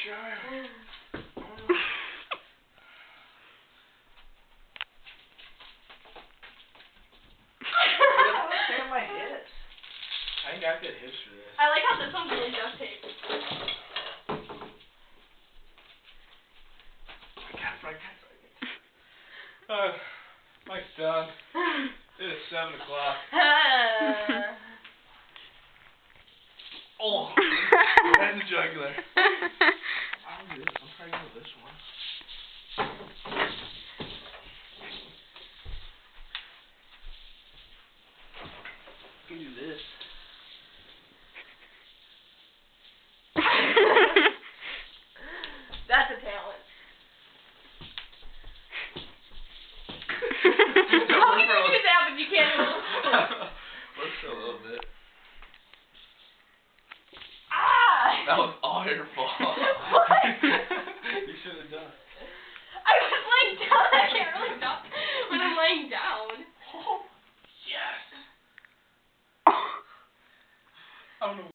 trying. Stand my hips. I ain't got good hips for this. I like how this one's really duct tape. Mike's done. It is 7 o'clock. Oh! Right in the jugular. I'm trying to do this one. You can do this. That's a talent. How can you do that but you can't move? Works a little bit. Ah! That was all your fault. What? You should have done it. I was like done.